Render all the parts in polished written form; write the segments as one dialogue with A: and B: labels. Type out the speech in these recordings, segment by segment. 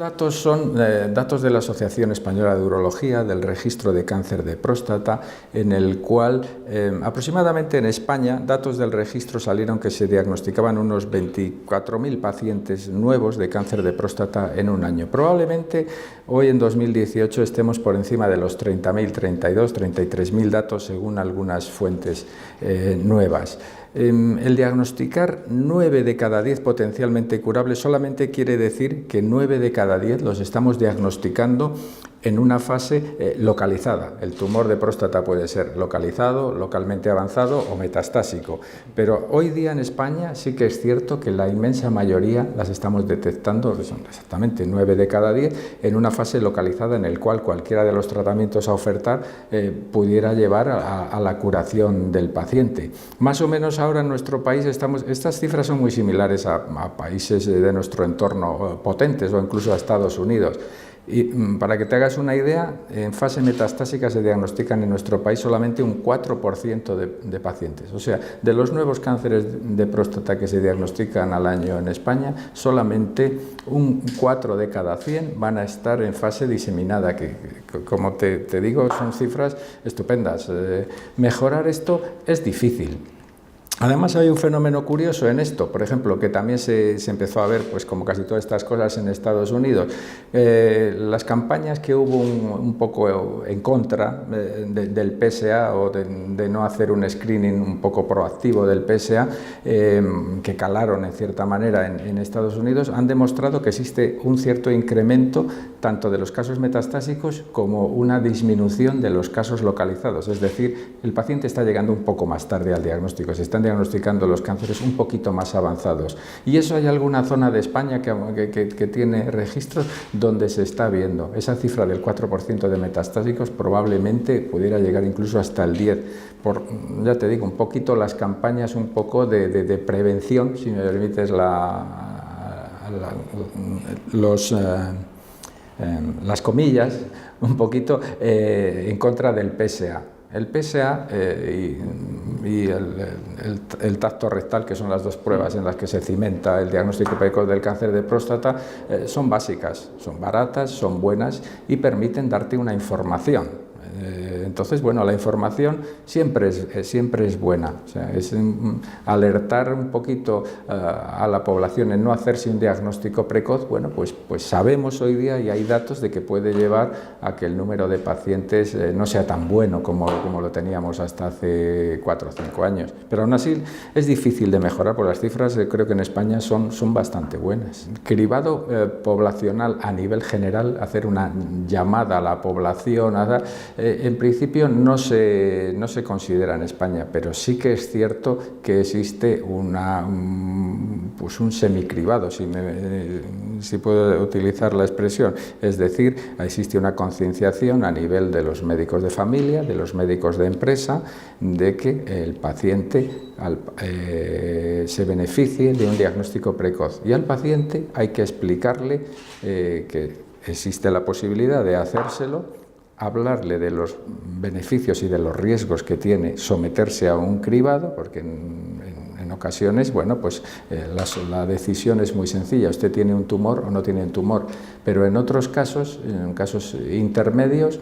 A: datos son datos de la Asociación Española de Urología, del registro de cáncer de próstata, en el cual aproximadamente en España, datos del registro salieron que se diagnosticaban unos 24.000 pacientes nuevos de cáncer de próstata en un año. Probablemente hoy en 2018 estemos por encima de los 30.000, 32, 33.000 datos según algunas fuentes nuevas. El diagnosticar 9 de cada 10 potencialmente curables solamente quiere decir que 9 de cada 10 los estamos diagnosticando en una fase localizada. El tumor de próstata puede ser localizado, localmente avanzado o metastásico, pero hoy día en España sí que es cierto que la inmensa mayoría las estamos detectando, que son exactamente 9 de cada 10, en una fase localizada en el cual cualquiera de los tratamientos a ofertar pudiera llevar a la curación del paciente. Más o menos ahora en nuestro país estas cifras son muy similares a países de nuestro entorno potentes o incluso a Estados Unidos. Y para que te hagas una idea, en fase metastásica se diagnostican en nuestro país solamente un 4% de pacientes. O sea, de los nuevos cánceres de próstata que se diagnostican al año en España, solamente un 4 de cada 100 van a estar en fase diseminada, que como te digo, son cifras estupendas. Mejorar esto es difícil. Además hay un fenómeno curioso en esto, por ejemplo, que también se empezó a ver, pues como casi todas estas cosas en Estados Unidos, las campañas que hubo un poco en contra del PSA o de no hacer un screening un poco proactivo del PSA, que calaron en cierta manera en Estados Unidos, han demostrado que existe un cierto incremento tanto de los casos metastásicos como una disminución de los casos localizados, es decir, el paciente está llegando un poco más tarde al diagnóstico, se están diagnosticando los cánceres un poquito más avanzados. Y eso hay alguna zona de España que tiene registros donde se está viendo. Esa cifra del 4% de metastásicos probablemente pudiera llegar incluso hasta el 10%. Ya te digo, un poquito las campañas un poco de prevención, si me permites las comillas, un poquito en contra del PSA. El PSA y el tacto rectal, que son las dos pruebas en las que se cimenta el diagnóstico precoz del cáncer de próstata, son básicas, son baratas, son buenas y permiten darte una información. Entonces, bueno, la información siempre es buena, o sea, es alertar un poquito a la población en no hacerse un diagnóstico precoz. Bueno, pues sabemos hoy día y hay datos de que puede llevar a que el número de pacientes no sea tan bueno como lo teníamos hasta hace 4 o 5 años, pero aún así es difícil de mejorar, porque las cifras creo que en España son bastante buenas. Cribado poblacional a nivel general, hacer una llamada a la población, en principio no se considera en España, pero sí que es cierto que existe un semicribado, si puedo utilizar la expresión, es decir, existe una concienciación a nivel de los médicos de familia, de los médicos de empresa, de que el paciente se beneficie de un diagnóstico precoz, y al paciente hay que explicarle que existe la posibilidad de hacérselo, hablarle de los beneficios y de los riesgos que tiene someterse a un cribado, porque en ocasiones, bueno, pues la decisión es muy sencilla, usted tiene un tumor o no tiene un tumor, pero en otros casos, en casos intermedios,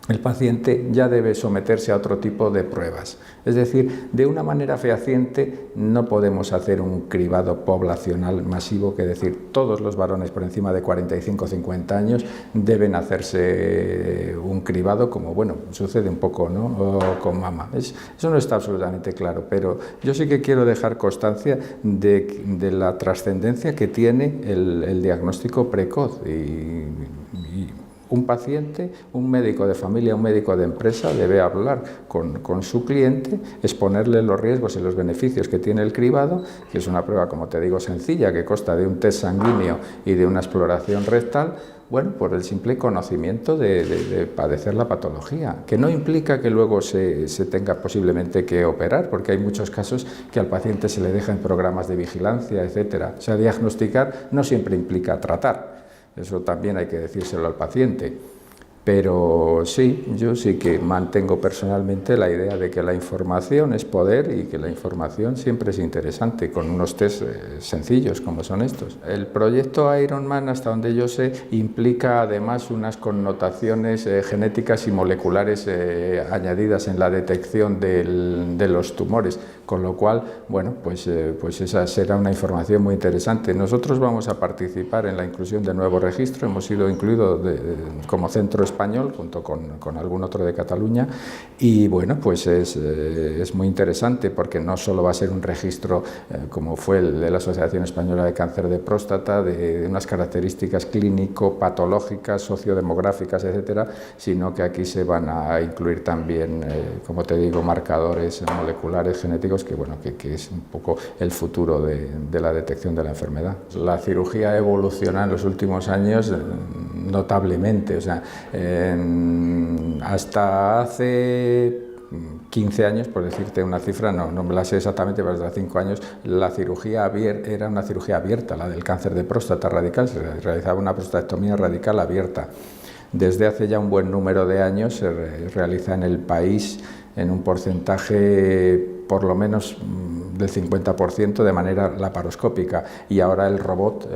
A: el paciente ya debe someterse a otro tipo de pruebas. Es decir, de una manera fehaciente no podemos hacer un cribado poblacional masivo, que decir, todos los varones por encima de 45 o 50 años deben hacerse un cribado, como bueno, sucede un poco, ¿no?, o con mama. Eso no está absolutamente claro, pero yo sí que quiero dejar constancia de la trascendencia que tiene el diagnóstico precoz y un paciente, un médico de familia, un médico de empresa debe hablar con su cliente, exponerle los riesgos y los beneficios que tiene el cribado, que es una prueba, como te digo, sencilla, que consta de un test sanguíneo y de una exploración rectal, bueno, por el simple conocimiento de padecer la patología, que no implica que luego se tenga posiblemente que operar, porque hay muchos casos que al paciente se le deja en programas de vigilancia, etcétera. O sea, diagnosticar no siempre implica tratar. Eso también hay que decírselo al paciente. Pero sí, yo sí que mantengo personalmente la idea de que la información es poder y que la información siempre es interesante, con unos test sencillos como son estos. El proyecto Ironman, hasta donde yo sé, implica además unas connotaciones genéticas y moleculares añadidas en la detección de los tumores, con lo cual, bueno, pues esa será una información muy interesante. Nosotros vamos a participar en la inclusión del nuevo registro, hemos sido incluidos como centro español junto con algún otro de Cataluña, y bueno, pues es muy interesante porque no solo va a ser un registro como fue el de la Asociación Española de Cáncer de Próstata, de unas características clínico-patológicas, sociodemográficas, etcétera, sino que aquí se van a incluir también, como te digo, marcadores moleculares genéticos que, bueno, que es un poco el futuro de la detección de la enfermedad. La cirugía evoluciona en los últimos años notablemente, o sea, hasta hace 15 años, por decirte una cifra, no me la sé exactamente, pero desde hace 5 años la cirugía era una cirugía abierta, la del cáncer de próstata radical, se realizaba una prostatectomía radical abierta. Desde hace ya un buen número de años se realiza en el país en un porcentaje por lo menos del 50% de manera laparoscópica, y ahora el robot,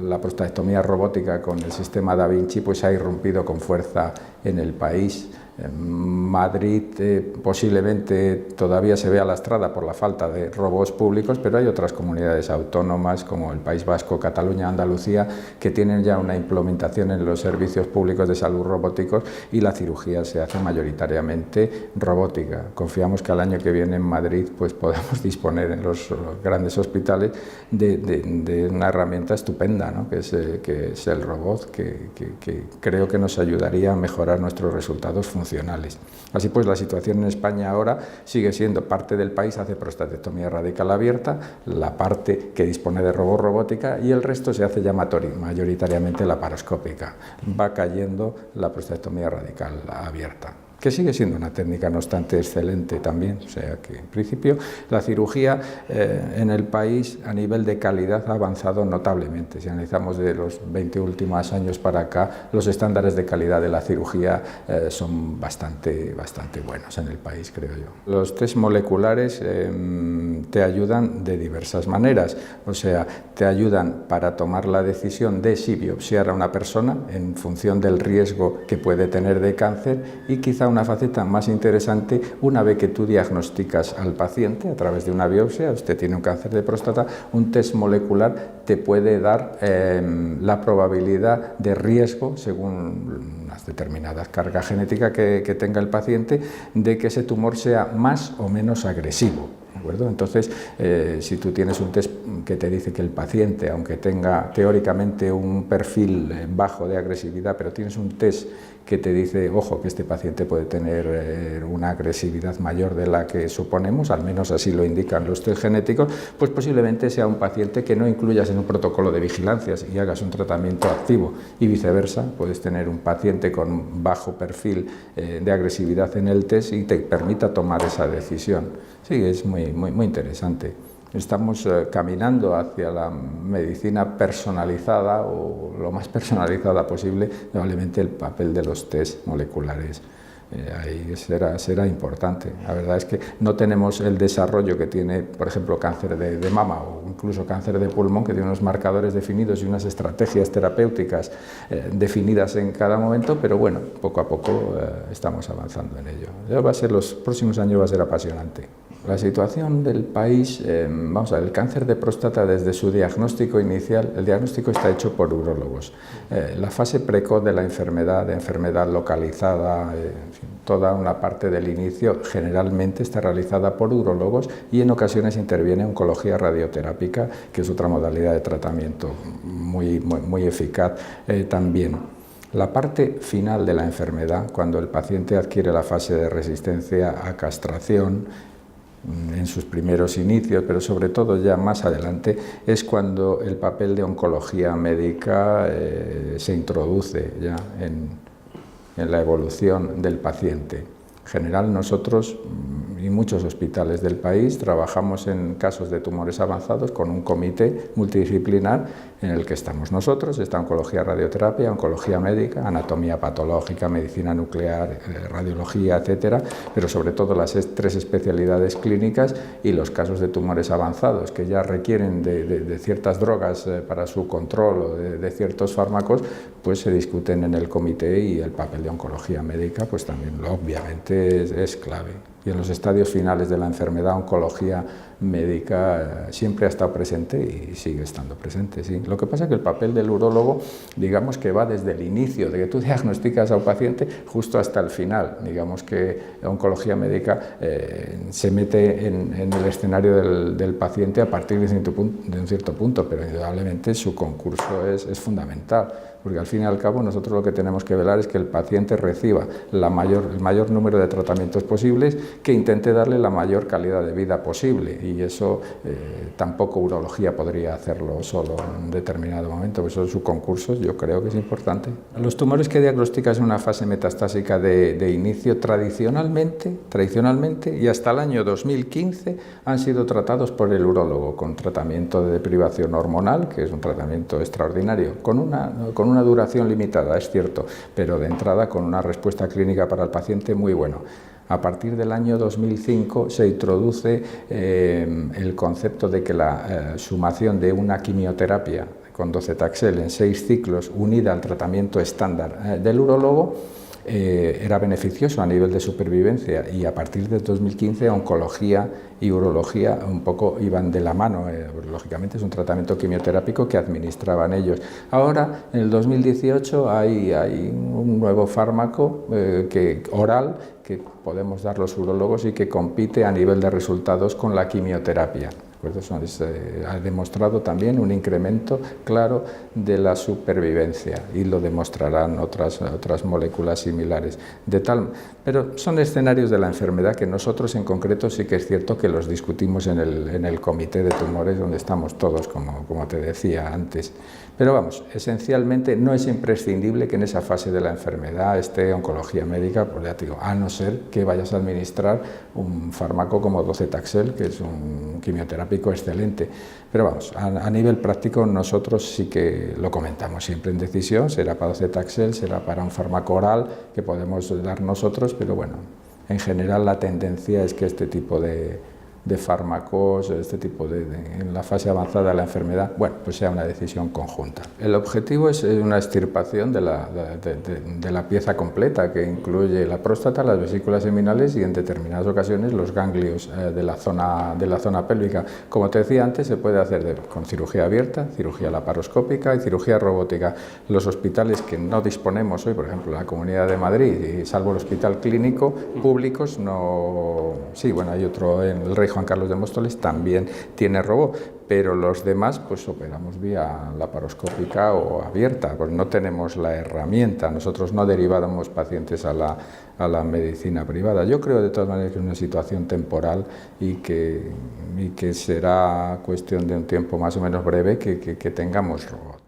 A: la prostatectomía robótica con el sistema Da Vinci, pues ha irrumpido con fuerza en el país. Madrid posiblemente todavía se vea lastrada por la falta de robots públicos, pero hay otras comunidades autónomas como el País Vasco, Cataluña, Andalucía, que tienen ya una implementación en los servicios públicos de salud robóticos, y la cirugía se hace mayoritariamente robótica. Confiamos que al año que viene en Madrid pues podamos disponer en los grandes hospitales de una herramienta estupenda, ¿no? que es el robot, que creo que nos ayudaría a mejorar nuestros resultados funcionales. Así pues, la situación en España ahora sigue siendo: parte del país hace prostatectomía radical abierta, la parte que dispone de robótica, y el resto se hace ya mayoritariamente laparoscópica. Va cayendo la prostatectomía radical abierta, que sigue siendo una técnica no obstante excelente también, o sea que en principio la cirugía en el país a nivel de calidad ha avanzado notablemente. Si analizamos de los 20 últimos años para acá, los estándares de calidad de la cirugía son bastante buenos en el país, creo yo. Los test moleculares te ayudan de diversas maneras, o sea, te ayudan para tomar la decisión de si biopsiar a una persona en función del riesgo que puede tener de cáncer, y quizá una faceta más interesante, una vez que tú diagnosticas al paciente a través de una biopsia: usted tiene un cáncer de próstata, un test molecular te puede dar la probabilidad de riesgo, según unas determinadas cargas genéticas que tenga el paciente, de que ese tumor sea más o menos agresivo. ¿De acuerdo? Entonces, si tú tienes un test que te dice que el paciente, aunque tenga teóricamente un perfil bajo de agresividad, pero tienes un test que te dice, ojo, que este paciente puede tener una agresividad mayor de la que suponemos, al menos así lo indican los test genéticos, pues posiblemente sea un paciente que no incluyas en un protocolo de vigilancia y hagas un tratamiento activo, y viceversa. Puedes tener un paciente con bajo perfil de agresividad en el test y te permita tomar esa decisión. Sí, es muy interesante. Estamos caminando hacia la medicina personalizada, o lo más personalizada posible. Probablemente el papel de los test moleculares ahí será importante. La verdad es que no tenemos el desarrollo que tiene, por ejemplo, cáncer de mama o incluso cáncer de pulmón, que tiene unos marcadores definidos y unas estrategias terapéuticas definidas en cada momento, pero bueno, poco a poco estamos avanzando en ello. Los próximos años va a ser apasionante. La situación del país, vamos a ver, el cáncer de próstata desde su diagnóstico inicial, el diagnóstico está hecho por urólogos. La fase precoz de la enfermedad localizada, toda una parte del inicio generalmente está realizada por urólogos, y en ocasiones interviene oncología radioterápica, que es otra modalidad de tratamiento muy eficaz también. La parte final de la enfermedad, cuando el paciente adquiere la fase de resistencia a castración, en sus primeros inicios, pero sobre todo ya más adelante, es cuando el papel de oncología médica se introduce ya en la evolución del paciente. En general, nosotros, y muchos hospitales del país trabajamos en casos de tumores avanzados con un comité multidisciplinar en el que estamos nosotros, está oncología, radioterapia, oncología médica, anatomía patológica, medicina nuclear, radiología, etcétera, pero sobre todo las 3 especialidades clínicas y los casos de tumores avanzados que ya requieren de ciertas drogas para su control o de ciertos fármacos, pues se discuten en el comité y el papel de oncología médica pues también obviamente es clave. Y en los estadios finales de la enfermedad, oncología médica siempre ha estado presente y sigue estando presente, sí. Lo que pasa es que el papel del urólogo, digamos que va desde el inicio, de que tú diagnosticas a un paciente justo hasta el final. Digamos que la oncología médica se mete en el escenario del paciente a partir de un cierto punto, pero indudablemente su concurso es fundamental, porque al fin y al cabo nosotros lo que tenemos que velar es que el paciente reciba el mayor número de tratamientos posibles, que intente darle la mayor calidad de vida posible, y eso tampoco urología podría hacerlo solo en un determinado momento, por eso su concurso yo creo que es importante. Los tumores que diagnosticas en una fase metastásica de inicio tradicionalmente y hasta el año 2015 han sido tratados por el urólogo con tratamiento de deprivación hormonal, que es un tratamiento extraordinario, con una duración limitada, es cierto, pero de entrada con una respuesta clínica para el paciente muy bueno. A partir del año 2005 se introduce el concepto de que la sumación de una quimioterapia con docetaxel en 6 ciclos unida al tratamiento estándar del urólogo era beneficioso a nivel de supervivencia, y a partir de 2015 oncología y urología un poco iban de la mano, lógicamente es un tratamiento quimioterápico que administraban ellos. Ahora, en el 2018, hay un nuevo fármaco oral que podemos dar los urólogos y que compite a nivel de resultados con la quimioterapia. Ha demostrado también un incremento claro de la supervivencia, y lo demostrarán otras moléculas similares. Pero son escenarios de la enfermedad que nosotros en concreto sí que es cierto que los discutimos en el comité de tumores, donde estamos todos, como te decía antes. Pero vamos, esencialmente no es imprescindible que en esa fase de la enfermedad esté oncología médica, pues ya te digo, a no ser que vayas a administrar un fármaco como docetaxel, que es un quimioterápico excelente. Pero vamos, a nivel práctico nosotros sí que lo comentamos siempre en decisión, será para docetaxel, será para un fármaco oral que podemos dar nosotros, pero bueno, en general la tendencia es que este tipo de fármacos, en la fase avanzada de la enfermedad, bueno, pues sea una decisión conjunta. El objetivo es una extirpación de la pieza completa, que incluye la próstata, las vesículas seminales y en determinadas ocasiones los ganglios de la zona pélvica. Como te decía antes, se puede hacer con cirugía abierta, cirugía laparoscópica y cirugía robótica. Los hospitales que no disponemos hoy, por ejemplo, la Comunidad de Madrid, y salvo el hospital clínico, públicos no... Sí, bueno, hay otro en el Rey Juan Carlos de Móstoles, también tiene robot, pero los demás pues operamos vía laparoscópica o abierta, pues no tenemos la herramienta, nosotros no derivamos pacientes a la medicina privada. Yo creo de todas maneras que es una situación temporal y que será cuestión de un tiempo más o menos breve que tengamos robot.